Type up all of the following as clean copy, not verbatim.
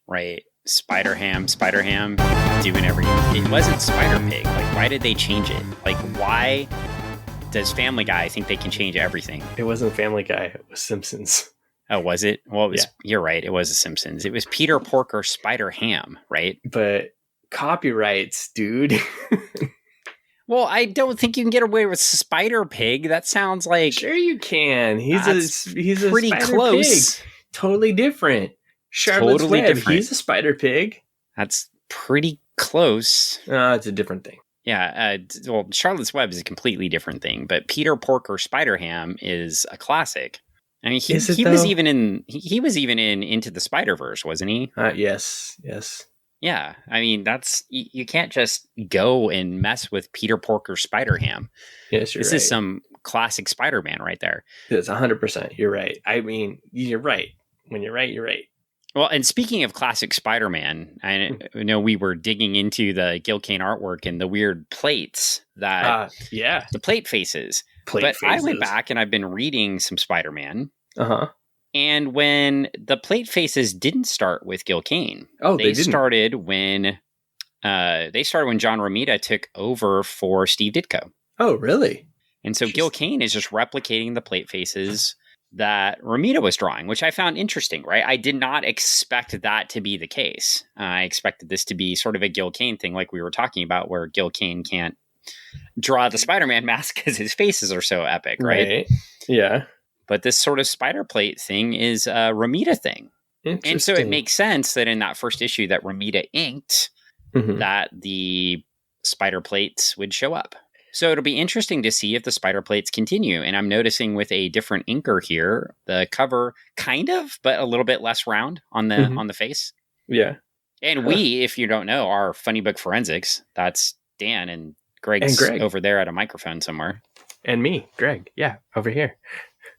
right? Spider-Ham doing everything. It wasn't Spider-Pig. Like, why did they change it? Like, why does Family Guy think they can change everything? It wasn't Family Guy. It was Simpsons. Oh, was it? Well, it was, You're right. It was The Simpsons. It was Peter Porker Spider-Ham, right? But copyrights, dude. Well, I don't think you can get away with Spider-Pig. That sounds like... Sure you can. He's a pretty Spider close. Pig. Totally different. Charlotte's Totally Web. different. He's a Spider Pig. That's pretty close. It's a different thing. Yeah, well, Charlotte's Web is a completely different thing, but Peter Porker Spider-Ham is a classic. I mean, he was even in Into the Spider-Verse, wasn't he? Yes. Yeah, I mean, you can't just go and mess with Peter Porker Spider-Ham. Yes, This is some classic Spider-Man right there. It's 100%. You're right. I mean, you're right. When you're right, you're right. Well, and speaking of classic Spider-Man, I know we were digging into the Gil Kane artwork and the weird plates that... the plate faces. I went back and I've been reading some Spider-Man. Uh-huh. And when the plate faces didn't start with Gil Kane. They started when John Romita took over for Steve Ditko. Oh, really? And so Gil Kane is just replicating the plate faces that Romita was drawing, which I found interesting, right? I did not expect that to be the case. I expected this to be sort of a Gil Kane thing like we were talking about, where Gil Kane can't draw the Spider-Man mask because his faces are so epic, right? Yeah. But this sort of spider plate thing is a Romita thing. And so it makes sense that in that first issue that Romita inked, that the spider plates would show up. So it'll be interesting to see if the spider plates continue. And I'm noticing with a different inker here, the cover kind of, but a little bit less round on the face. Yeah. And we, if you don't know, are Funny Book Forensics. That's Dan and Greg over there at a microphone somewhere. And me, Greg. Yeah, over here.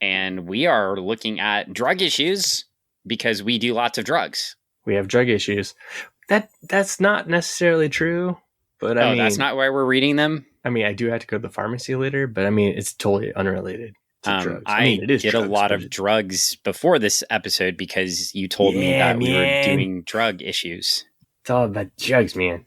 And we are looking at drug issues because we do lots of drugs. We have drug issues. That's not necessarily true. But I mean, that's not why we're reading them? I mean, I do have to go to the pharmacy later, but I mean, it's totally unrelated to drugs. It is did drugs, a lot of drugs before this episode because you told me that we were doing drug issues. It's all about drugs, man.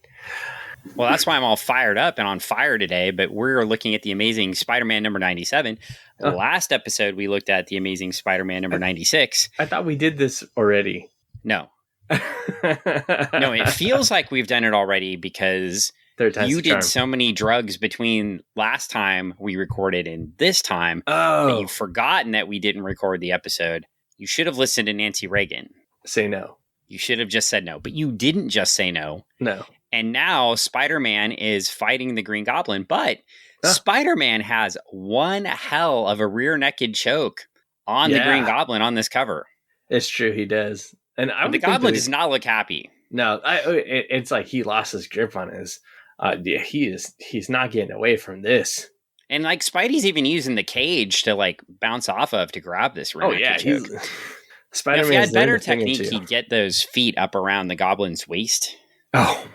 Well, that's why I'm all fired up and on fire today, but we're looking at The Amazing Spider-Man number 97. Last episode, we looked at The Amazing Spider-Man number 96. I thought we did this already. No. No, it feels like we've done it already because you did so many drugs between last time we recorded and this time that you've forgotten that we didn't record the episode. You should have listened to Nancy Reagan. Say no. You should have just said no, but you didn't just say no. No. And now Spider-Man is fighting the Green Goblin, but Spider-Man has one hell of a rear naked choke on the Green Goblin on this cover. It's true, he does. And the Goblin does not look happy. No, it's like he lost his grip on his. He's not getting away from this. And like Spidey's even using the cage to like bounce off of to grab this rear naked choke. Spider-Man. If he had better technique, he'd get those feet up around the Goblin's waist. Oh,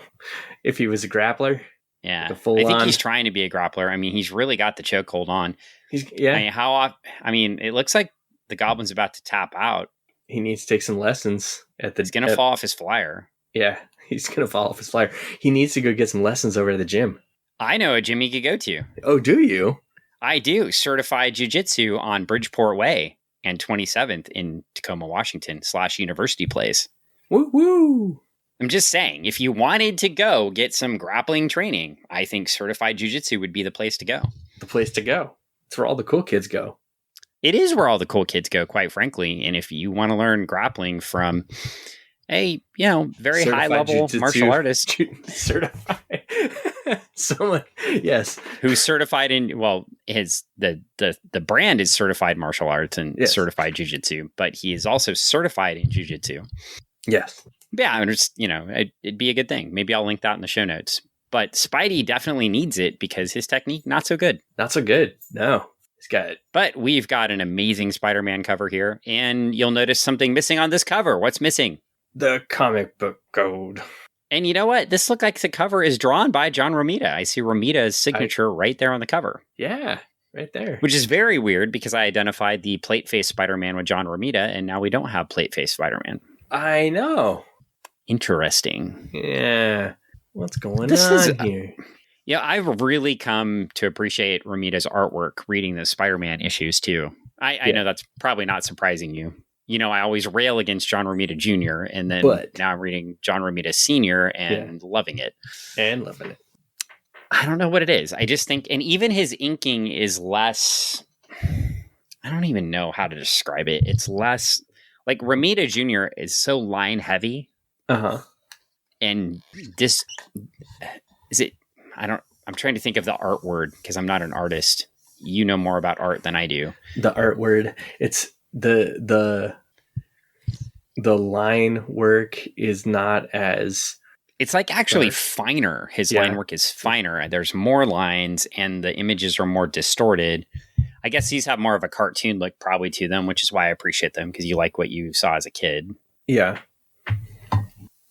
if he was a grappler. Yeah, I think he's trying to be a grappler. I mean, he's really got the chokehold on. I mean, it looks like the Goblin's about to tap out. He needs to take some lessons He's going to fall off his flyer. Yeah, he's going to fall off his flyer. He needs to go get some lessons over at the gym. I know a gym he could go to. Oh, do you? I do. Certified Jiu-Jitsu on Bridgeport Way and 27th in Tacoma, Washington /University Place. Woo woo! I'm just saying, if you wanted to go get some grappling training, I think Certified Jiu-Jitsu would be the place to go. The place to go. It's where all the cool kids go. It is where all the cool kids go, quite frankly. And if you want to learn grappling from a, very high level martial artist. Certified. Someone, yes. Who's certified in, the brand is Certified Martial Arts and Certified Jiu-Jitsu, but he is also certified in Jiu-Jitsu. Yes. Yeah, it'd be a good thing. Maybe I'll link that in the show notes. But Spidey definitely needs it because his technique, not so good. Not so good. No. He's got it. But we've got an amazing Spider-Man cover here, and you'll notice something missing on this cover. What's missing? The comic book code. And you know what? This looks like the cover is drawn by John Romita. I see Romita's signature right there on the cover. Yeah, right there. Which is very weird because I identified the plate face Spider-Man with John Romita, and now we don't have plate face Spider-Man. I know. Interesting. Yeah. What's going on here? Yeah, I've really come to appreciate Romita's artwork reading the Spider-Man issues too. I know that's probably not surprising you. You know, I always rail against John Romita Jr. and then now I'm reading John Romita Sr. and loving it. And loving it. I don't know what it is. I just think, and even his inking is less, I don't even know how to describe it. It's less, like Romita Jr. is so line heavy. Uh-huh. And this, is it, I'm trying to think of the art word because I'm not an artist. You know more about art than I do. The art word, it's the line work is not as... It's like actually finer. His line work is finer. There's more lines and the images are more distorted. I guess these have more of a cartoon look probably to them, which is why I appreciate them because you like what you saw as a kid. Yeah.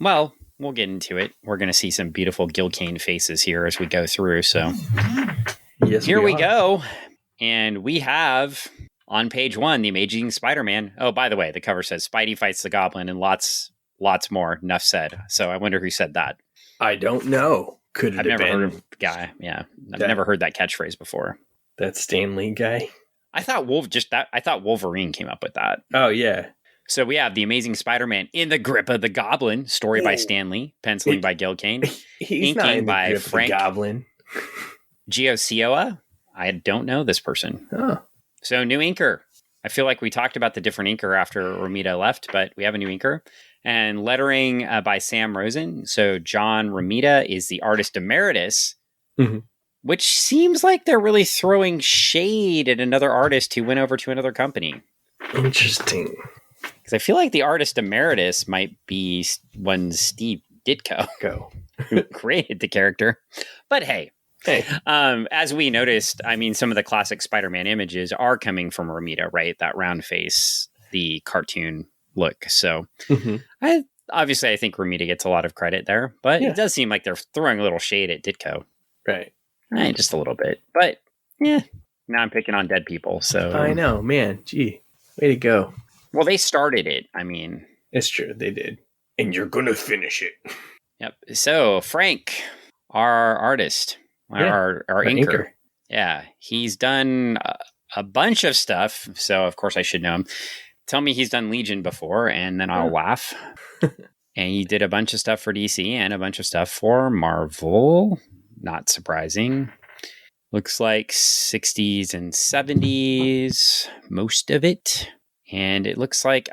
Well, we'll get into it. We're going to see some beautiful Kane faces here as we go through. So yes, here we go. And we have on page 1, the Amazing Spider-Man. Oh, by the way, the cover says Spidey fights the Goblin and lots more. Enough said. So I wonder who said that. I don't know. Could it I've have never been heard of the guy. Yeah. I've never heard that catchphrase before. That Stan Lee guy? I thought Wolverine came up with that. Oh, yeah. So we have The Amazing Spider-Man in the Grip of the Goblin, story by Stan Lee, penciling by Kane, he's not in the by grip Frank of the Goblin. Giacoia. I don't know this person. Oh. So new inker. I feel like we talked about the different inker after Romita left, but we have a new inker. And lettering by Sam Rosen. So John Romita is the artist emeritus, which seems like they're really throwing shade at another artist who went over to another company. Interesting. Because I feel like the artist emeritus might be one Steve Ditko, who created the character. But hey. As we noticed, I mean, some of the classic Spider-Man images are coming from Romita, right? That round face, the cartoon look. So I think Romita gets a lot of credit there, but it does seem like they're throwing a little shade at Ditko. Right. Just a little bit. But yeah, now I'm picking on dead people. So I know, man. Gee, way to go. Well, they started it. I mean, it's true. They did. And you're going to finish it. Yep. So Frank, our artist, our inker. Yeah. He's done a bunch of stuff. So of course I should know him. Tell me he's done Legion before and then I'll laugh. And he did a bunch of stuff for DC and a bunch of stuff for Marvel. Not surprising. Looks like 60s and 70s, most of it. And it looks like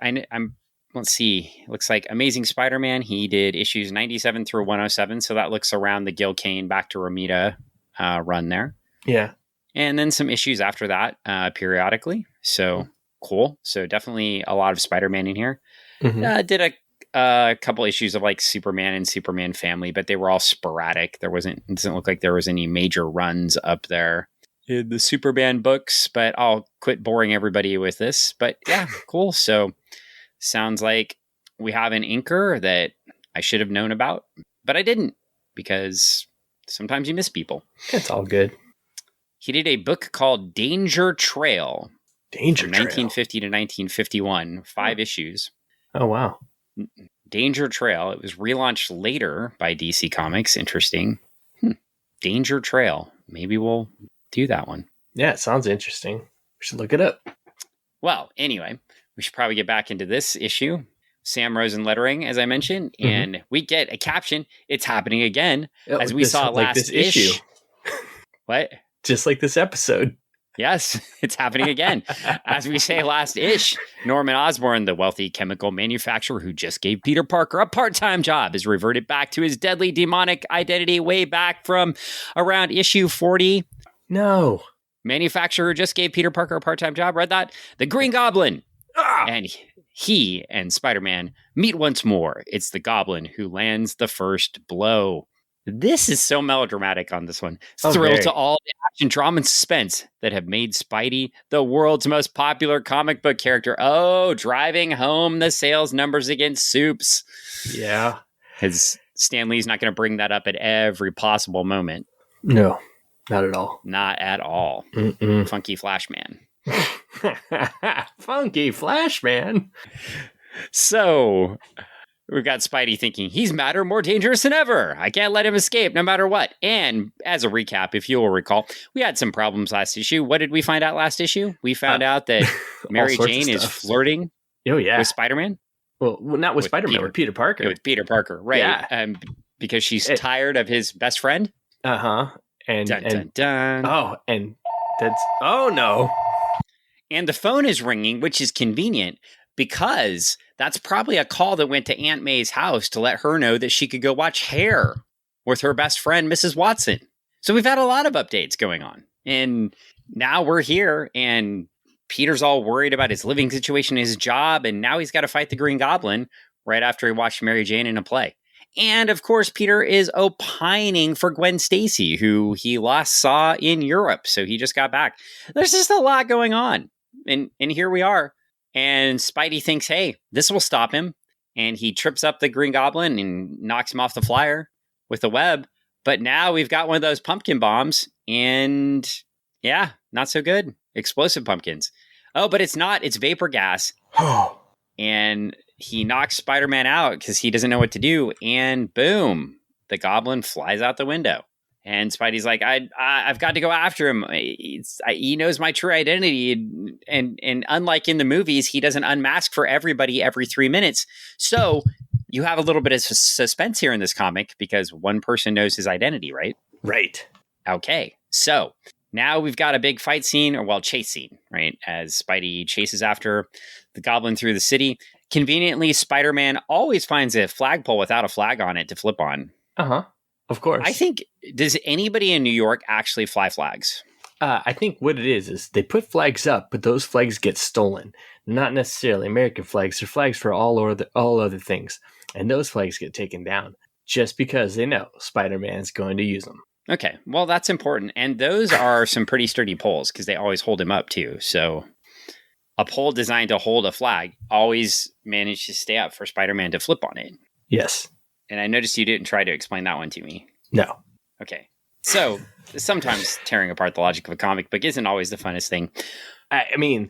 let's see. It looks like Amazing Spider-Man. He did issues 97 through 107. So that looks around the Kane back to Romita run there. Yeah. And then some issues after that periodically. So cool. So definitely a lot of Spider-Man in here. Did a couple issues of like Superman and Superman Family, but they were all sporadic. It doesn't look like there was any major runs up there in the Superman books, but I'll quit boring everybody with this. But yeah, cool. So sounds like we have an inker that I should have known about, but I didn't because sometimes you miss people. It's all good. He did a book called Danger Trail. From 1950 to 1951, 5 issues. Oh, wow. Danger Trail. It was relaunched later by DC Comics. Interesting. Danger Trail. Maybe we'll do that one. Yeah, it sounds interesting. We should look it up. Well, anyway, we should probably get back into this issue. Sam Rosen lettering, as I mentioned, and we get a caption. It's happening again, as we saw last issue. What? Just like this episode. Yes, it's happening again. As we say last ish, Norman Osborn, the wealthy chemical manufacturer who just gave Peter Parker a part-time job, is reverted back to his deadly demonic identity way back from around issue 40. No. Manufacturer just gave Peter Parker a part-time job. Read that? The Green Goblin. And he and Spider-Man meet once more. It's the Goblin who lands the first blow. This is so melodramatic on this one. Thrilled to all the action, drama, and suspense that have made Spidey the world's most popular comic book character. Oh, driving home the sales numbers against Soups. Yeah. Because Stan Lee's not going to bring that up at every possible moment. No, not at all. Not at all. Funky Flashman. Funky Flashman. So We've got Spidey thinking, he's madder, more dangerous than ever. I can't let him escape no matter what. And as a recap, if you will recall, we had some problems last issue. What did we find out last issue? We found out that Mary Jane is flirting with Spider-Man. Well, not with Spider-Man, with Peter Parker. With Peter Parker, right. Yeah. Because she's tired of his best friend. Uh-huh. And, dun, dun. Oh, and that's... Oh, no. And the phone is ringing, which is convenient because that's probably a call that went to Aunt May's house to let her know that she could go watch Hair with her best friend, Mrs. Watson. So we've had a lot of updates going on. And now we're here, and Peter's all worried about his living situation, his job, and now he's got to fight the Green Goblin right after he watched Mary Jane in a play. And, of course, Peter is opining for Gwen Stacy, who he last saw in Europe. So he just got back. There's just a lot going on. And here we are. And Spidey thinks, hey, this will stop him. And he trips up the Green Goblin and knocks him off the flyer with the web. But now we've got one of those pumpkin bombs. And, yeah, not so good. Explosive pumpkins. Oh, but it's not. It's vapor gas. And he knocks Spider-Man out because he doesn't know what to do. And boom, the Goblin flies out the window. And Spidey's like, I've got to go after him. He knows my true identity. And unlike in the movies, he doesn't unmask for everybody every 3 minutes. So you have a little bit of suspense here in this comic because one person knows his identity, right? Right. Okay. So now we've got a big fight scene, or chase scene, right? As Spidey chases after the Goblin through the city. Conveniently, Spider-Man always finds a flagpole without a flag on it to flip on. Uh-huh. Of course. I think, does anybody in New York actually fly flags? I think what it is they put flags up, but those flags get stolen. Not necessarily American flags. They're flags for all other things. And those flags get taken down just because they know Spider-Man's going to use them. Okay. Well, that's important. And those are some pretty sturdy poles because they always hold him up too. So a pole designed to hold a flag always managed to stay up for Spider-Man to flip on it. Yes. And I noticed you didn't try to explain that one to me. No. Okay. So sometimes tearing apart the logic of a comic book isn't always the funnest thing. I mean,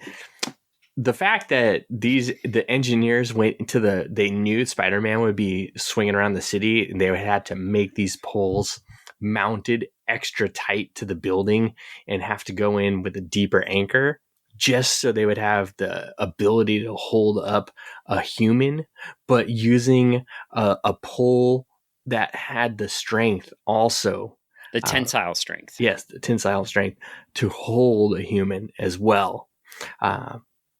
the fact that the engineers went into they knew Spider-Man would be swinging around the city and they would have to make these poles mounted extra tight to the building and have to go in with a deeper anchor just so they would have the ability to hold up a human, but using a pole that had the strength also. The tensile strength. Yes, the tensile strength to hold a human as well.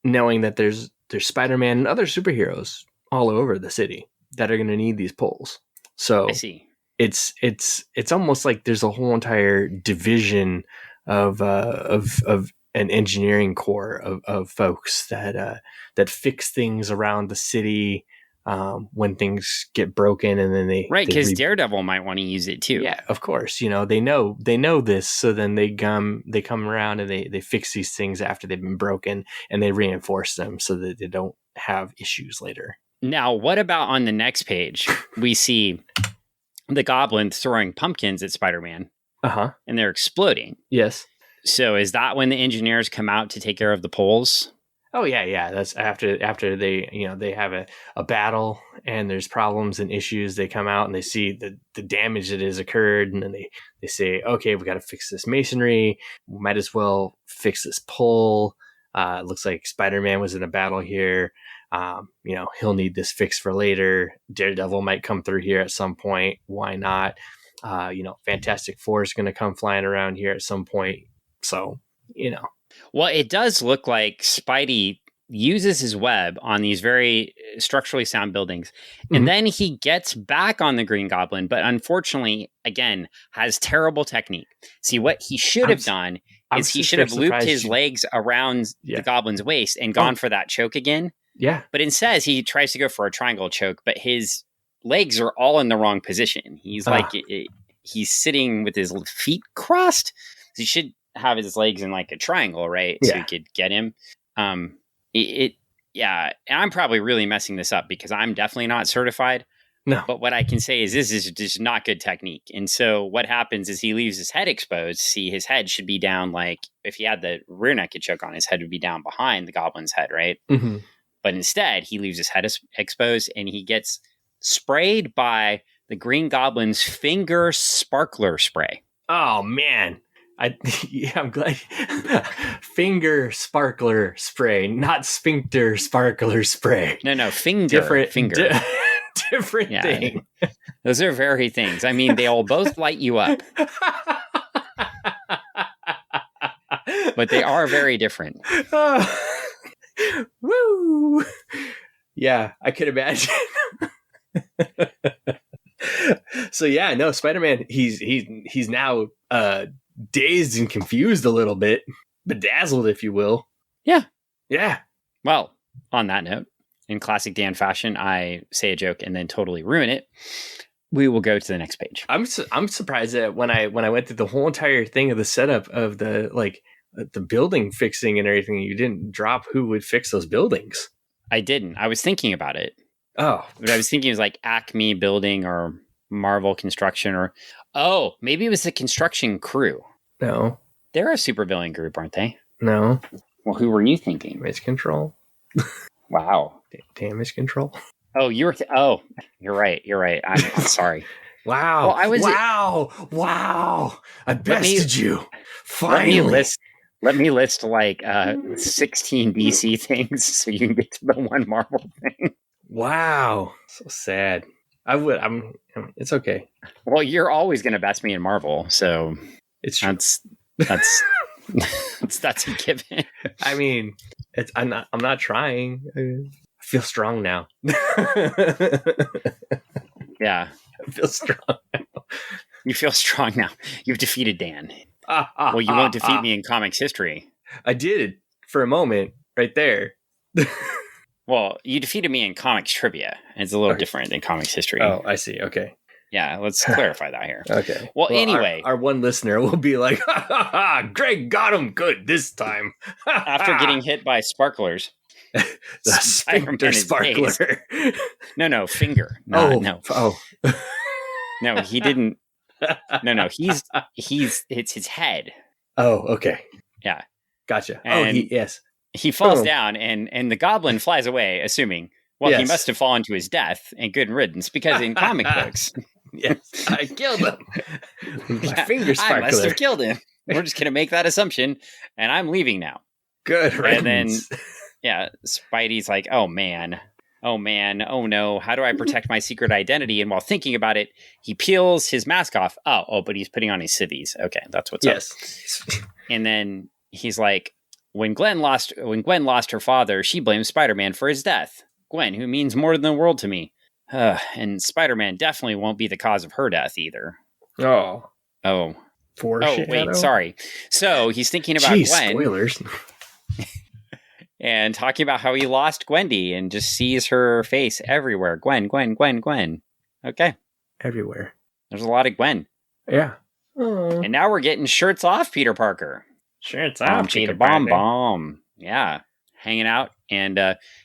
Knowing that there's Spider-Man and other superheroes all over the city that are going to need these poles. So I see. It's almost like there's a whole entire division of an engineering corps of folks that fix things around the city when things get broken, and then they because Daredevil might want to use it too. Yeah, of course. They know this, so then they come around and they fix these things after they've been broken, and they reinforce them so that they don't have issues later. Now, what about on the next page? We see the Goblin throwing pumpkins at Spider-Man. And they're exploding. Yes. So is that when the engineers come out to take care of the poles? Oh yeah. That's after they they have a battle and there's problems and issues. They come out and they see the damage that has occurred, and then they say, okay, we got to fix this masonry. We might as well fix this pole. It looks like Spider-Man was in a battle here. He'll need this fixed for later. Daredevil might come through here at some point. Why not? Fantastic Four is going to come flying around here at some point. So, Well, it does look like Spidey uses his web on these very structurally sound buildings. And then he gets back on the Green Goblin, but unfortunately, again, has terrible technique. See, what he should have done is he should have looped his legs around the Goblin's waist and gone for that choke again. Yeah. But instead, he tries to go for a triangle choke, but his legs are all in the wrong position. He's he's sitting with his feet crossed. So he should have his legs in like a triangle, right? So you could get him. And I'm probably really messing this up because I'm definitely not certified. No. But what I can say is this is just not good technique. And so what happens is he leaves his head exposed. See, his head should be down, like if he had the rear naked choke on, his head would be down behind the Goblin's head, right? Mm-hmm. But instead, he leaves his head exposed and he gets sprayed by the Green Goblin's finger sparkler spray. Oh, man. I'm glad. Finger sparkler spray, not sphincter sparkler spray. No, finger. Different thing. Those are very things. I mean, they'll both light you up. But they are very different. Woo! Yeah, I could imagine. So yeah, no, Spider-Man, he's now dazed and confused a little bit, bedazzled, if you will. Yeah. Well, on that note, in classic Dan fashion, I say a joke and then totally ruin it. We will go to the next page. I'm surprised that when I went through the whole entire thing of the setup of the building fixing and everything, you didn't drop who would fix those buildings. I didn't. I was thinking about it. Oh. But I was thinking it was like Acme Building or Marvel Construction or... maybe it was the construction crew. No. They're a supervillain group, aren't they? No. Well, who were you thinking? Damage control. Wow. Damage control. Oh, you're right. You're right. I'm sorry. Wow. Well, Wow. I bested you. Finally. Let me list like 16 DC things so you can get to the one Marvel thing. Wow. So sad. It's okay. Well, you're always going to best me in Marvel, so it's true. That's a given. I mean, I'm not trying. I feel strong now. Yeah. I feel strong now. You feel strong now. You've defeated Dan. Well, you won't defeat me in comics history. I did for a moment right there. Well, you defeated me in comics trivia. It's a little different than comics history. Oh, I see. Okay. Yeah, let's clarify that here. Okay. Well anyway. Our one listener will be like, Greg got him good this time. After getting hit by sparklers. The sphincter sparkler. No, finger. No. Oh. No, he didn't. No, it's his head. Oh, okay. Yeah. Gotcha. And yes. He falls down and the goblin flies away, assuming, he must have fallen to his death and good riddance, because in comic books. Yes, I killed him. My finger sparkler. I must have killed him. We're just going to make that assumption, and I'm leaving now. Good And riddance. then, Spidey's like, oh man, oh no, how do I protect my secret identity? And while thinking about it, he peels his mask off. But he's putting on his civvies. Okay, that's what's up. And then he's like, when Gwen lost her father, she blames Spider-Man for his death. Gwen, who means more than the world to me. And Spider-Man definitely won't be the cause of her death either. Oh. Wait, sorry. So he's thinking about Gwen. Spoilers. And talking about how he lost Gwendy and just sees her face everywhere. Gwen. Okay. Everywhere. There's a lot of Gwen. Yeah. And now we're getting shirts off Peter Parker. Shirts off Peter Parker. Bomb. Yeah. Hanging out. And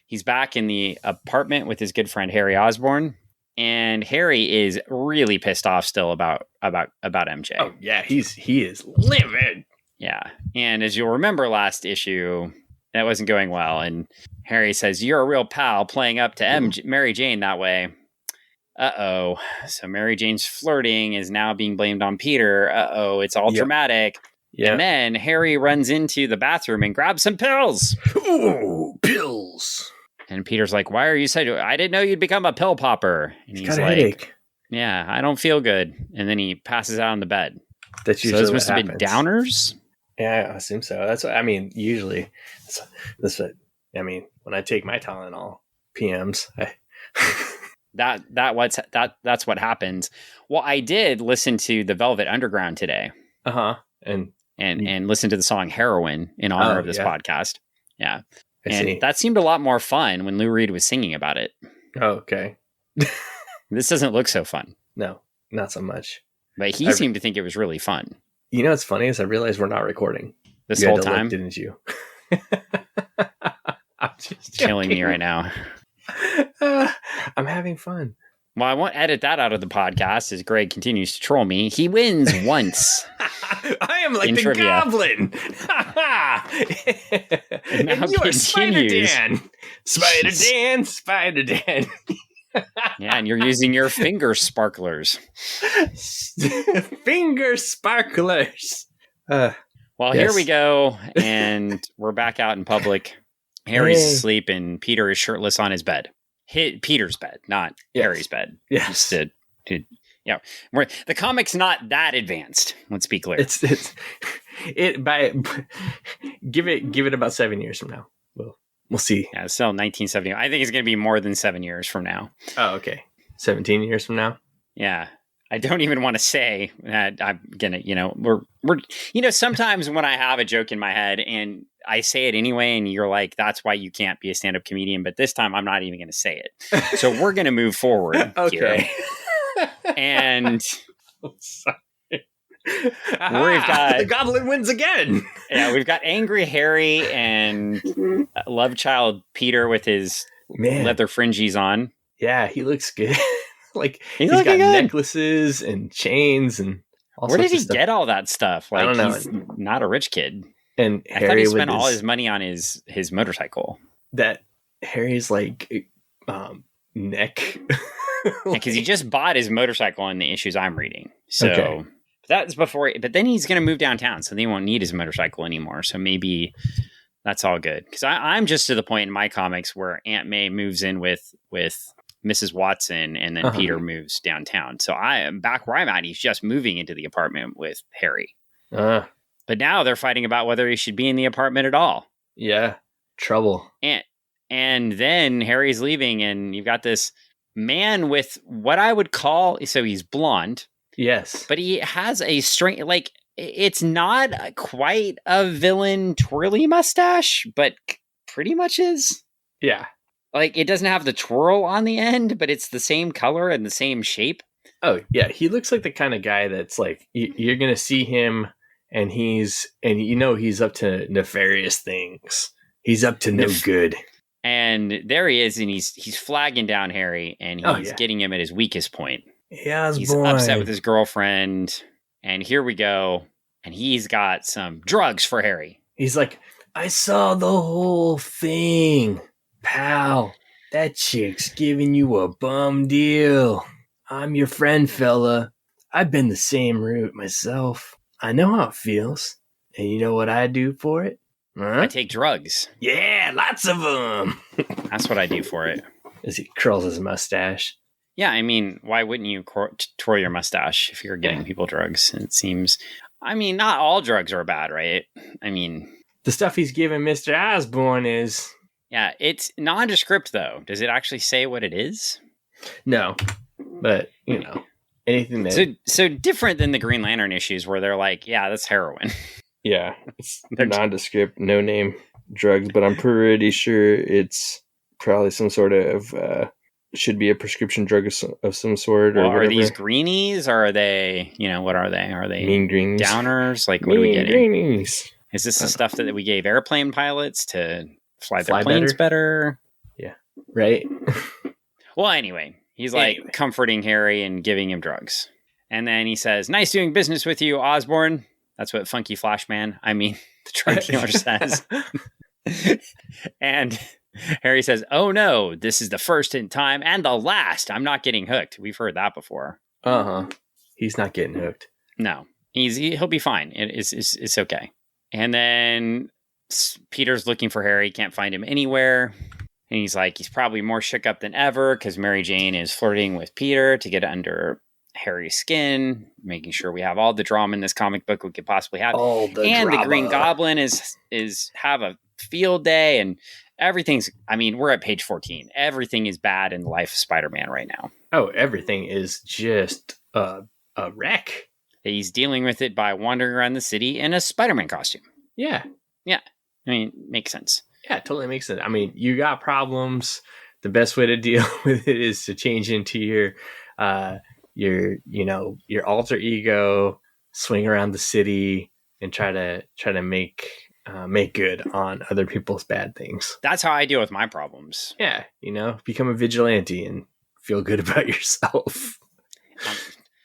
he's back in the apartment with his good friend Harry Osborne. And Harry is really pissed off still about MJ. Oh, yeah. He is livid. Yeah. And as you'll remember last issue, that wasn't going well. And Harry says, you're a real pal playing up to Mary Jane that way. Uh-oh. So Mary Jane's flirting is now being blamed on Peter. Uh-oh. It's all dramatic. Yeah. And then Harry runs into the bathroom and grabs some pills. Ooh, pills. And Peter's like, why are you so... I didn't know you'd become a pill popper. And he's got a like, headache. Yeah, I don't feel good. And then he passes out on the bed. That's usually those must have been downers? Yeah, I assume so. That's what I mean. Usually, that's what I mean. When I take my Tylenol PMs, that's what happens. Well, I did listen to the Velvet Underground today. And listen to the song Heroin in honor of this podcast. Yeah. And that seemed a lot more fun when Lou Reed was singing about it. Oh, okay. This doesn't look so fun. No, not so much. But he seemed to think it was really fun. You know what's funny is I realized we're not recording. This whole time? Look, didn't you? I'm just killing me right now. I'm having fun. Well, I won't edit that out of the podcast as Greg continues to troll me. He wins once. I am like the trivia. Goblin. and you are Spider-Dan. Spider-Dan. Yeah, and you're using your finger sparklers. Finger sparklers. Well, here we go, and we're back out in public. Harry's asleep, and Peter is shirtless on his bed. Peter's bed, not Harry's bed. Yes. Yeah, the comic's not that advanced. Let's be clear. Give it about 7 years from now. We'll see. Yeah, it's still 1970. I think it's going to be more than 7 years from now. Oh, okay. 17 years from now. Yeah. I don't even want to say that I'm gonna, we're, sometimes when I have a joke in my head and I say it anyway, and you're like, that's why you can't be a stand-up comedian. But this time I'm not even going to say it. So we're going to move forward. Okay. Here. And sorry. We've got the Goblin wins again. Yeah, we've got angry Harry and love child Peter with his leather fringies on. Yeah, he looks good. He's got necklaces and chains and all Where did he stuff. get all that stuff? I don't know. He's not a rich kid. And I thought he spent all his money on his motorcycle. That Harry's neck. Because he just bought his motorcycle in the issues I'm reading. So that's before. But then he's going to move downtown, so they won't need his motorcycle anymore. So maybe that's all good. Because I'm just to the point in my comics where Aunt May moves in with Mrs. Watson, and then Peter moves downtown. So I am back where I'm at. He's just moving into the apartment with Harry. But now they're fighting about whether he should be in the apartment at all. Yeah, trouble. And then Harry's leaving, and you've got this man with what I would call, so he's blonde. Yes. But he has a strange, it's not quite a villain twirly mustache, but pretty much is. Yeah. It doesn't have the twirl on the end, but it's the same color and the same shape. Oh, yeah. He looks like the kind of guy that's you're going to see him and he's up to nefarious things. He's up to no good. And there he is, and he's flagging down Harry, and he's getting him at his weakest point. Yeah, he's upset with his girlfriend, and here we go. And he's got some drugs for Harry. He's like, I saw the whole thing. Pal, that chick's giving you a bum deal. I'm your friend, fella. I've been the same route myself. I know how it feels. And you know what I do for it? I take drugs. Yeah, lots of them. That's what I do for it. As he curls his mustache. Yeah, I mean, why wouldn't you twirl your mustache if you're getting people drugs? It seems, not all drugs are bad, right? The stuff he's giving Mr. Osborne is... Yeah, it's nondescript, though. Does it actually say what it is? No, but, anything that... So different than the Green Lantern issues where they're like, yeah, that's heroin. Yeah, it's nondescript, no name drugs, but I'm pretty sure it's probably some sort of... should be a prescription drug of some sort. Or are these greenies, or are they, what are they? Are they mean greenies? Downers? What are we getting? Greenies. Is this the stuff that we gave airplane pilots to fly their planes better? Yeah. Right. Well, anyway, he's comforting Harry and giving him drugs. And then he says, nice doing business with you, Osborne. That's what Funky Flashman, the drug dealer says. And Harry says, oh no, this is the first in time and the last. I'm not getting hooked. We've heard that before. He's not getting hooked. No, he'll be fine. It's okay. And then Peter's looking for Harry, can't find him anywhere. And he's probably more shook up than ever because Mary Jane is flirting with Peter to get under Harry's skin, making sure we have all the drama in this comic book we could possibly have. The Green Goblin is have a field day, and everything's, we're at page 14. Everything is bad in the life of Spider-Man right now. Oh, everything is just a wreck. He's dealing with it by wandering around the city in a Spider-Man costume. Yeah. Yeah. Makes sense. Yeah, it totally makes sense. You got problems. The best way to deal with it is to change into your alter ego, swing around the city, and try to make good on other people's bad things. That's how I deal with my problems. Yeah, become a vigilante and feel good about yourself.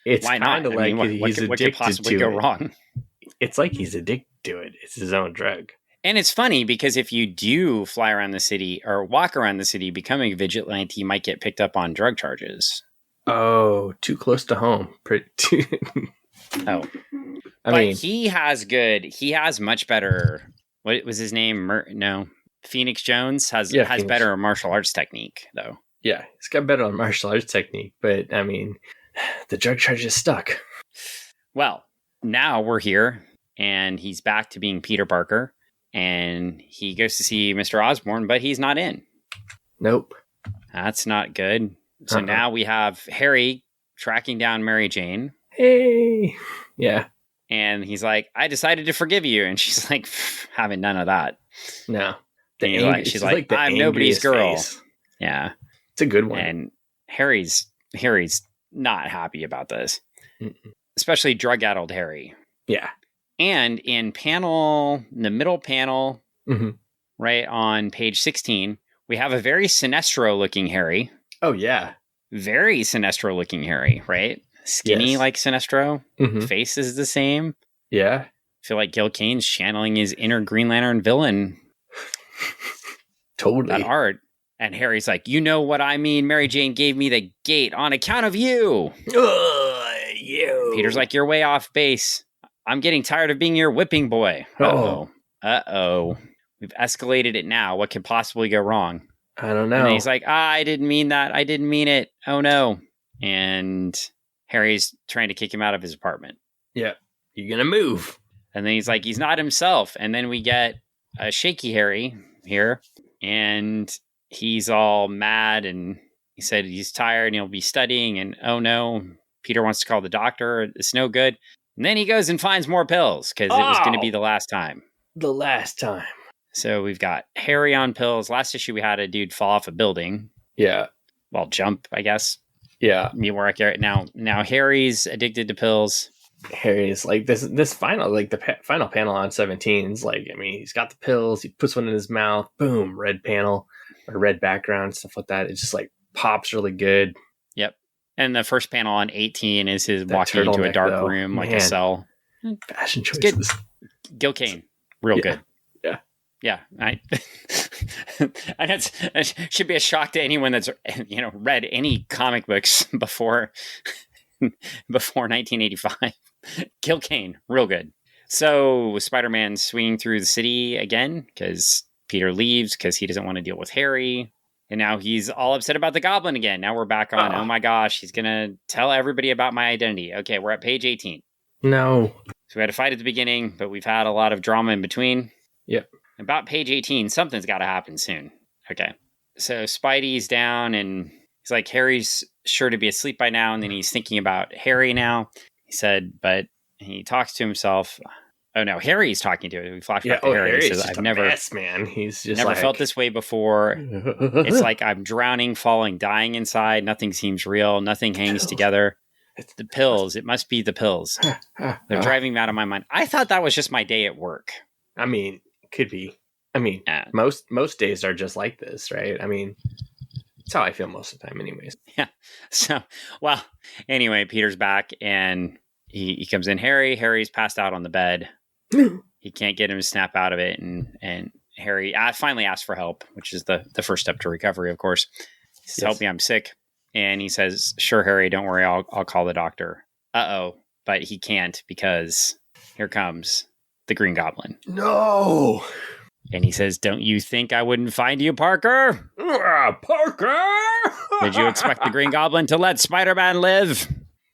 It's kind of he's addicted to it. What could possibly go wrong? It's like he's addicted to it. It's his own drug. And it's funny because if you do fly around the city or walk around the city becoming a vigilante, you might get picked up on drug charges. Oh, too close to home. Oh. I mean, he has much better, what was his name? Phoenix Jones has better martial arts technique, though. Yeah, he's got better martial arts technique, but I mean, the drug charge is stuck. Well, now we're here, and he's back to being Peter Parker, and he goes to see Mr. Osborne, but he's not in. Nope. That's not good. So now we have Harry tracking down Mary Jane. Hey! Yeah. And he's like, I decided to forgive you. And she's like, having none of that. No. She's like I'm nobody's girl. Face. Yeah. It's a good one. And Harry's not happy about this. Especially drug-addled Harry. Yeah. And in the middle panel, right on page 16, we have a very Sinestro-looking Harry. Oh, yeah. Very Sinestro-looking Harry, right? Skinny like Sinestro. Face is the same. Yeah. I feel like Gil Kane's channeling his inner Green Lantern villain. Totally. That art. And Harry's like, you know what I mean? Mary Jane gave me the gate on account of you. You. Peter's like, you're way off base. I'm getting tired of being your whipping boy. Uh-oh. We've escalated it now. What could possibly go wrong? I don't know. And he's like, I didn't mean that. I didn't mean it. Oh, no. And Harry's trying to kick him out of his apartment. Yeah. You're going to move. And then he's like, he's not himself. And then we get a shaky Harry here. And he's all mad. And he said he's tired and he'll be studying. And oh, no. Peter wants to call the doctor. It's no good. And then he goes and finds more pills because it was going to be the last time. The last time. So we've got Harry on pills. Last issue, we had a dude fall off a building. Yeah. Well, jump, I guess. Yeah. More accurate. Now Harry's addicted to pills. Harry's like this final, like the final panel on 17 is like, I mean, he's got the pills. He puts one in his mouth. Boom. Red panel or red background, stuff like that. It just like pops really good. Yep. And the first panel on 18 is his walking into a dark room, like a cell. Fashion choices. Good. Gil Kane. Real good. Yeah. It should be a shock to anyone that's read any comic books before 1985. Gil Kane. Real good. So Spider-Man swinging through the city again because Peter leaves because he doesn't want to deal with Harry. And now he's all upset about the Goblin again. Now we're back on, oh my gosh, he's going to tell everybody about my identity. Okay, we're at page 18. No. So we had a fight at the beginning, but we've had a lot of drama in between. Yep. About page 18, something's got to happen soon. Okay. So Spidey's down, and he's like, Harry's sure to be asleep by now, and then he's thinking about Harry now. He said, but he talks to himself. Oh no, Harry's talking to it. We flash back to Harry. He says, I've never, man. He's just never felt this way before. It's like I'm drowning, falling, dying inside. Nothing seems real. Nothing hangs together. It's the pills. It must be the pills. They're driving me out of my mind. I thought that was just my day at work. I mean, could be. I mean, most days are just like this, right? I mean, that's how I feel most of the time anyways. Yeah. So, well, anyway, Peter's back and he comes in. Harry's passed out on the bed. He can't get him to snap out of it. And Harry finally asks for help, which is the first step to recovery, of course. He says, help me, I'm sick. And he says, sure, Harry, don't worry. I'll call the doctor. Uh-oh. But he can't because here comes the Green Goblin. No. And he says, don't you think I wouldn't find you, Parker? Parker! Did you expect the Green Goblin to let Spider-Man live?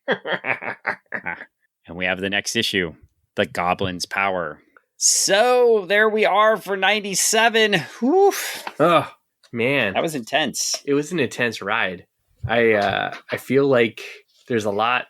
And we have the next issue, The Goblin's Power. So there we are for 97. Whew. Oh, man. That was intense. It was an intense ride. I feel like there's a lot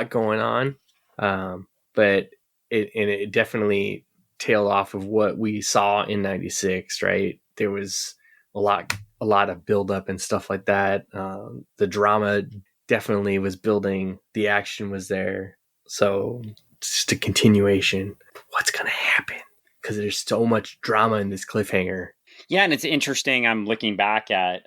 going on. But it definitely tailed off of what we saw in 96, right? There was a lot of buildup and stuff like that. The drama definitely was building. The action was there. So just a continuation. What's going to happen? Because there's so much drama in this cliffhanger. Yeah, and it's interesting. I'm looking back at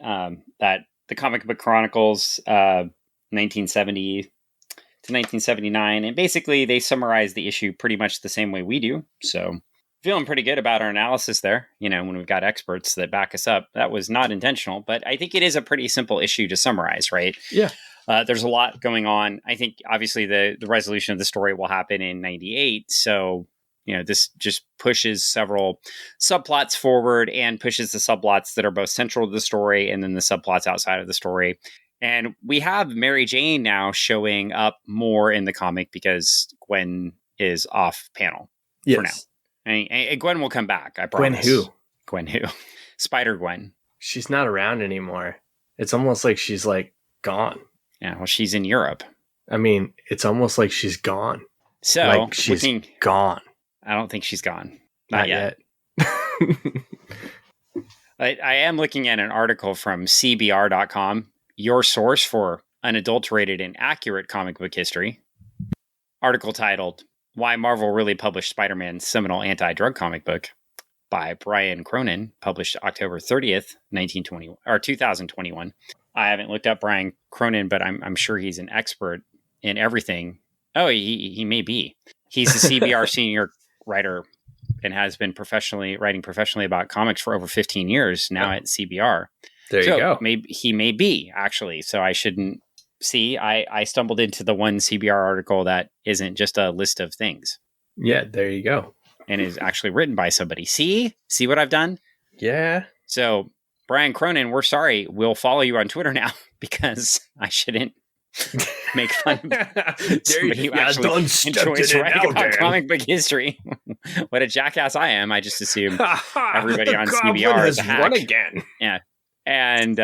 that the Comic Book Chronicles 1970 to 1979, and basically they summarize the issue pretty much the same way we do. So feeling pretty good about our analysis there. When we've got experts that back us up, that was not intentional, but I think it is a pretty simple issue to summarize, right? Yeah. There's a lot going on. I think obviously the resolution of the story will happen in 98. So, this just pushes several subplots forward and pushes the subplots that are both central to the story and then the subplots outside of the story. And we have Mary Jane now showing up more in the comic because Gwen is off panel for now. And Gwen will come back, I promise. Gwen who? Spider-Gwen. She's not around anymore. It's almost like she's like gone. Yeah, well, she's in Europe. I mean, it's almost like she's gone. So, like she's gone. I don't think she's gone. Not yet. I am looking at an article from CBR.com, your source for unadulterated and accurate comic book history. Article titled, Why Marvel Really Published Spider-Man's Seminal Anti-Drug Comic Book by Brian Cronin, published October 30th, 2021. I haven't looked up Brian Cronin, but I'm sure he's an expert in everything. Oh, he may be. He's a CBR senior writer and has been writing professionally about comics for over 15 years now at CBR. There you go. Maybe he may be, actually. So I shouldn't see. I stumbled into the one CBR article that isn't just a list of things. Yeah, there you go. And is actually written by somebody. See what I've done? Yeah. So Brian Cronin, we're sorry. We'll follow you on Twitter now because I shouldn't make fun of somebody who actually enjoys writing about comic book history. What a jackass I am. I just assume everybody on CBR is a hack. Won again. Yeah. And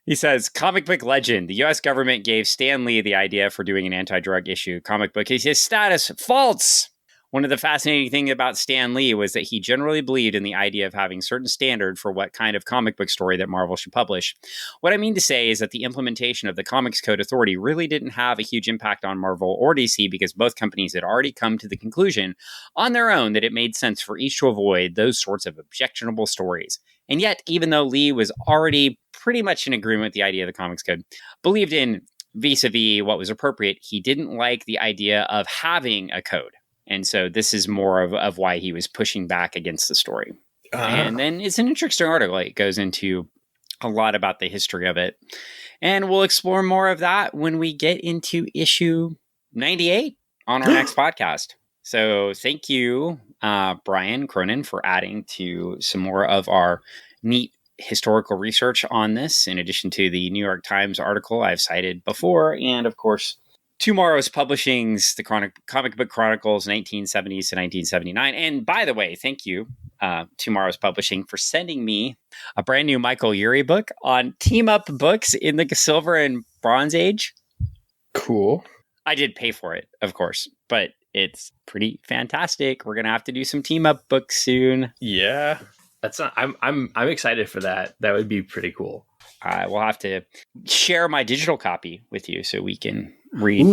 he says, comic book legend. The U.S. government gave Stan Lee the idea for doing an anti-drug issue comic book. His status, false. One of the fascinating things about Stan Lee was that he generally believed in the idea of having certain standard for what kind of comic book story that Marvel should publish. What I mean to say is that the implementation of the Comics Code Authority really didn't have a huge impact on Marvel or DC because both companies had already come to the conclusion on their own that it made sense for each to avoid those sorts of objectionable stories. And yet, even though Lee was already pretty much in agreement with the idea of the Comics Code, believed in vis-a-vis what was appropriate, he didn't like the idea of having a code. And so this is more of why he was pushing back against the story. And then it's an interesting article. It goes into a lot about the history of it. And we'll explore more of that when we get into issue 98 on our next podcast. So thank you, Brian Cronin, for adding to some more of our neat historical research on this, in addition to the New York Times article I've cited before. And of course, Tomorrow's Publishing's The Comic Book Chronicles 1970s to 1979. And by the way, thank you, Tomorrow's Publishing, for sending me a brand new Michael Urie book on team up books in the Silver and Bronze Age. Cool. I did pay for it, of course, but it's pretty fantastic. We're going to have to do some team up books soon. Yeah. I'm excited for that. That would be pretty cool. We'll have to share my digital copy with you so we can read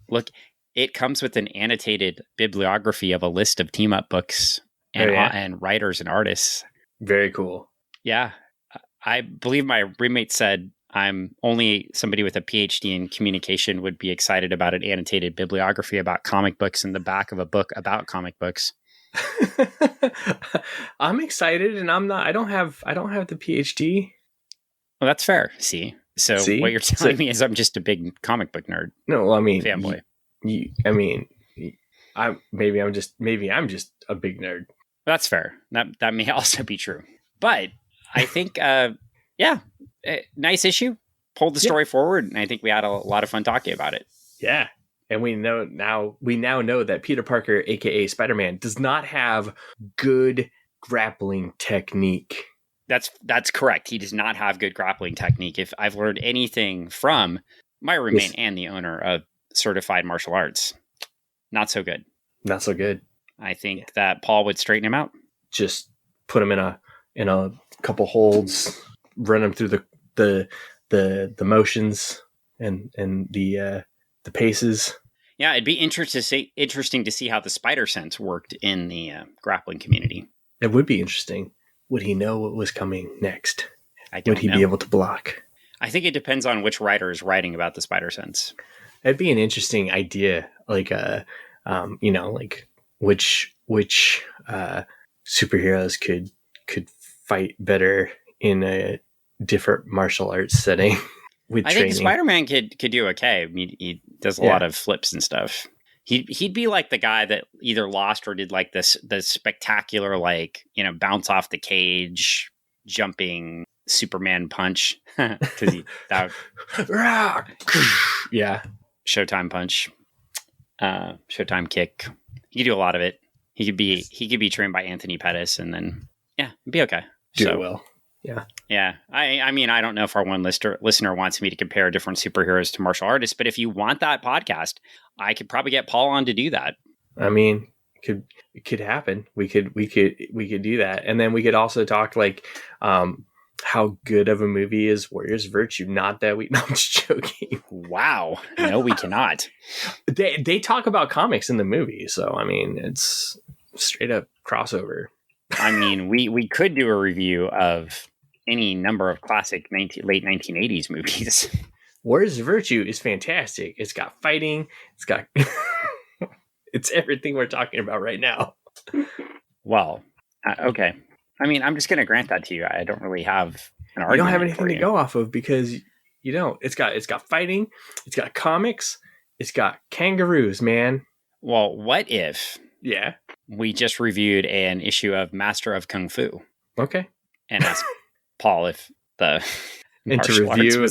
look. It comes with an annotated bibliography of a list of team up books and writers and artists. Very cool. Yeah. I believe my roommate said I'm only somebody with a PhD in communication would be excited about an annotated bibliography about comic books in the back of a book about comic books. I'm excited and I'm not, I don't have the PhD. Well, that's fair. See? What you're telling me is I'm just a big comic book nerd. No, I mean, fanboy. Maybe I'm just a big nerd. That's fair. That may also be true. But I think, nice issue. Pulled the story forward, and I think we had a lot of fun talking about it. Yeah. And we now know that Peter Parker, aka Spider-Man, does not have good grappling technique. That's correct. He does not have good grappling technique. If I've learned anything from my roommate and the owner of Certified Martial Arts, not so good. Not so good. I think that Paul would straighten him out. Just put him in a couple holds, run him through the motions and the paces. Yeah, it'd be interesting to see how the spider sense worked in the grappling community. It would be interesting. Would he know what was coming next? Would he know. be able to block? I think it depends on which writer is writing about the spider sense. It'd be an interesting idea, like which superheroes could fight better in a different martial arts setting with training. I think Spider-Man could do okay. I mean, he does a lot of flips and stuff. He'd be like the guy that either lost or did like the spectacular, like, bounce off the cage, jumping Superman punch because yeah, Showtime punch, Showtime kick. He could do a lot of it. He could be trained by Anthony Pettis, and then it'd be okay. Do it well. Yeah. I mean, I don't know if our one listener wants me to compare different superheroes to martial artists, but if you want that podcast, I could probably get Paul on to do that. I mean, it could happen. We could do that, and then we could also talk like how good of a movie is Warriors of Virtue. Not that we. No, I'm just joking. Wow. No, we cannot. They talk about comics in the movie, so I mean, it's straight up crossover. I mean, we could do a review of any number of classic late 1980s movies. Warriors of Virtue is fantastic. It's got fighting. It's got it's everything we're talking about right now. Well, okay. I mean, I'm just going to grant that to you. I don't really have an argument. You don't have anything to go off of because you don't. It's got fighting. It's got comics. It's got kangaroos, man. Well, what if? Yeah. We just reviewed an issue of Master of Kung Fu. Okay. And asked Paul if the and to review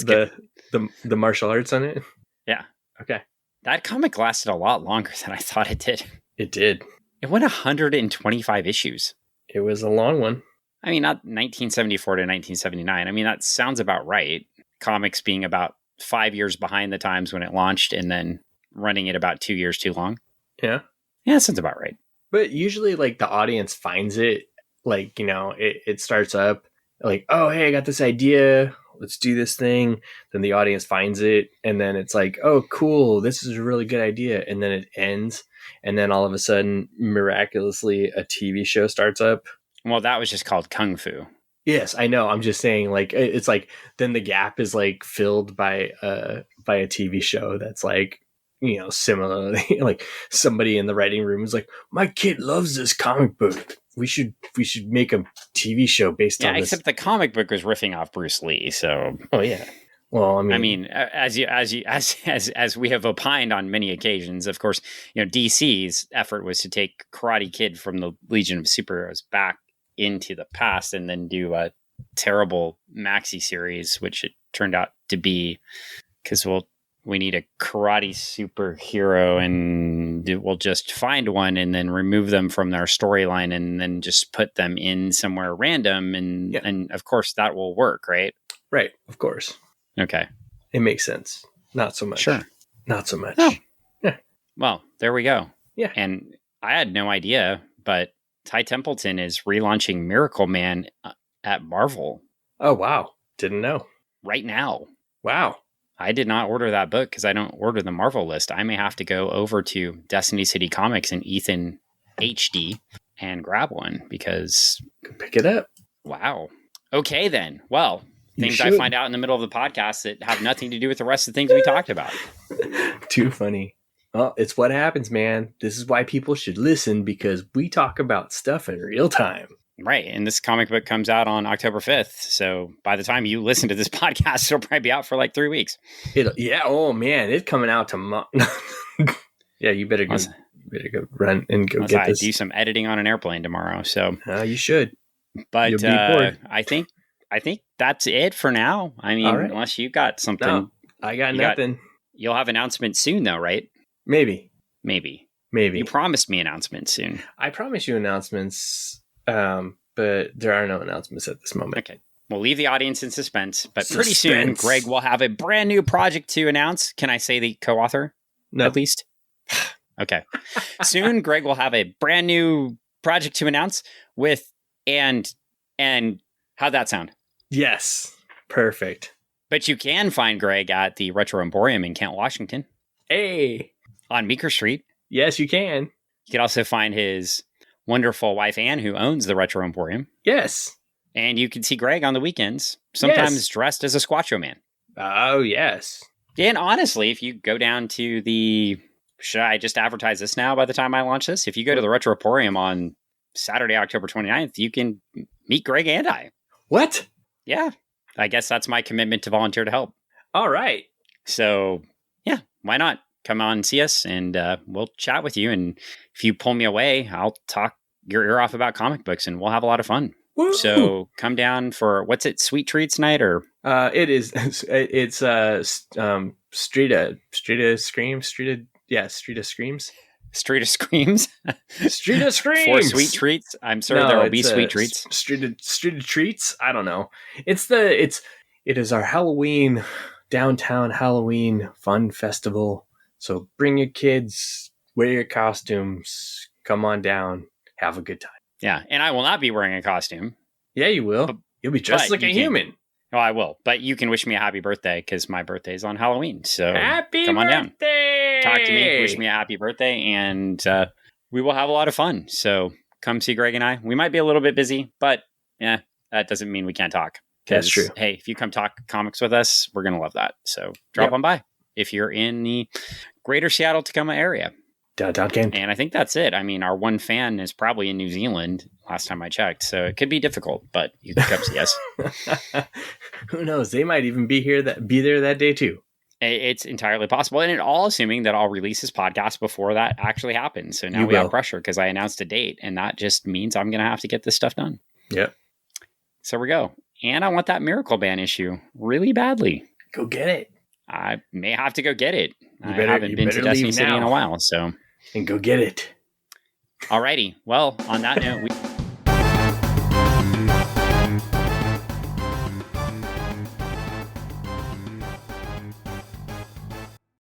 the martial arts on it. Yeah. Okay. That comic lasted a lot longer than I thought it did. It did. It went 125 issues. It was a long one. I mean, not 1974 to 1979. I mean, that sounds about right. Comics being about 5 years behind the times when it launched and then running it about 2 years too long. Yeah. Yeah, that sounds about right. But usually, like, the audience finds it, like, it starts up, like, oh, hey, I got this idea. Let's do this thing. Then the audience finds it. And then it's like, oh, cool. This is a really good idea. And then it ends. And then all of a sudden, miraculously, a TV show starts up. Well, that was just called Kung Fu. Yes, I know. I'm just saying, like, it's like, then the gap is, like, filled by a TV show that's, like, similarly, like, somebody in the writing room is like, my kid loves this comic book. We should make a TV show based on this. Except the comic book was riffing off Bruce Lee, so. Oh, yeah. Well, I mean, as we have opined on many occasions, of course, DC's effort was to take Karate Kid from the Legion of Superheroes back into the past and then do a terrible maxi series, which it turned out to be, because we need a karate superhero and we'll just find one and then remove them from their storyline and then just put them in somewhere random. And of course that will work, right? Right. Of course. Okay. It makes sense. Not so much. Sure. Not so much. Oh. Yeah. Well, there we go. Yeah. And I had no idea, but Ty Templeton is relaunching Miracle Man at Marvel. Oh, wow. Didn't know. Right now. Wow. I did not order that book because I don't order the Marvel list. I may have to go over to Destiny City Comics and Ethan HD and grab one because... Pick it up. Wow. Okay, then. Well, things I find out in the middle of the podcast that have nothing to do with the rest of the things we talked about. Too funny. Well, it's what happens, man. This is why people should listen, because we talk about stuff in real time. Right. And this comic book comes out on October 5th. So by the time you listen to this podcast, it'll probably be out for like 3 weeks. Yeah. Oh, man. It's coming out tomorrow. Yeah, you better go run and go get this. I do some editing on an airplane tomorrow. So you should. But I think that's it for now. I mean, unless you got something. No, I got nothing. You'll have announcements soon, though, right? Maybe. You promised me announcements soon. I promise you announcements, but there are no announcements at this moment. Okay. We'll leave the audience in suspense, but pretty soon, Greg will have a brand new project to announce. Can I say the co-author? No. At least? Okay. Soon, Greg will have a brand new project to announce with and how'd that sound? Yes. Perfect. But you can find Greg at the Retro Emporium in Kent, Washington. Hey. On Meeker Street. Yes, you can. You can also find his wonderful wife, Anne, who owns the Retro Emporium. Yes. And you can see Greg on the weekends, sometimes dressed as a Squatcho Man. Oh, yes. And honestly, if you go down to the should I just advertise this now by the time I launch this? If you go to the Retroporium on Saturday, October 29th, you can meet Greg and I. What? Yeah. I guess that's my commitment to volunteer to help. All right. So, yeah, why not? Come on and see us, and we'll chat with you. And if you pull me away, I'll talk your ear off about comic books, and we'll have a lot of fun. Woo! So come down for, what's it, Sweet Treats Night? Or it's Street of Screams. Street of Screams. Street of Screams. Street of Screams. For sweet treats. I'm sure there will be sweet treats. Street of Treats. I don't know. It is our Halloween, downtown Halloween fun festival. So bring your kids, wear your costumes, come on down, have a good time. Yeah, and I will not be wearing a costume. Yeah, you will. You'll be dressed like a human. Oh, I will. But you can wish me a happy birthday because my birthday is on Halloween. So come on down. Talk to me, wish me a happy birthday, and we will have a lot of fun. So come see Greg and I. We might be a little bit busy, but yeah, that doesn't mean we can't talk. That's true. Hey, if you come talk comics with us, we're going to love that. So drop on by if you're in the greater Seattle, Tacoma area. Downtown Kane. And I think that's it. I mean, our one fan is probably in New Zealand last time I checked. So it could be difficult, but you can come see us. Who knows? They might even be there that day too. It's entirely possible. And it all assuming that I'll release this podcast before that actually happens. So now we have pressure because I announced a date, and that just means I'm going to have to get this stuff done. Yep. So we go. And I want that Miracle Ban issue really badly. Go get it. I may have to go get it. I haven't been to Destiny City in a while, so. And go get it. Alrighty. Well, on that note,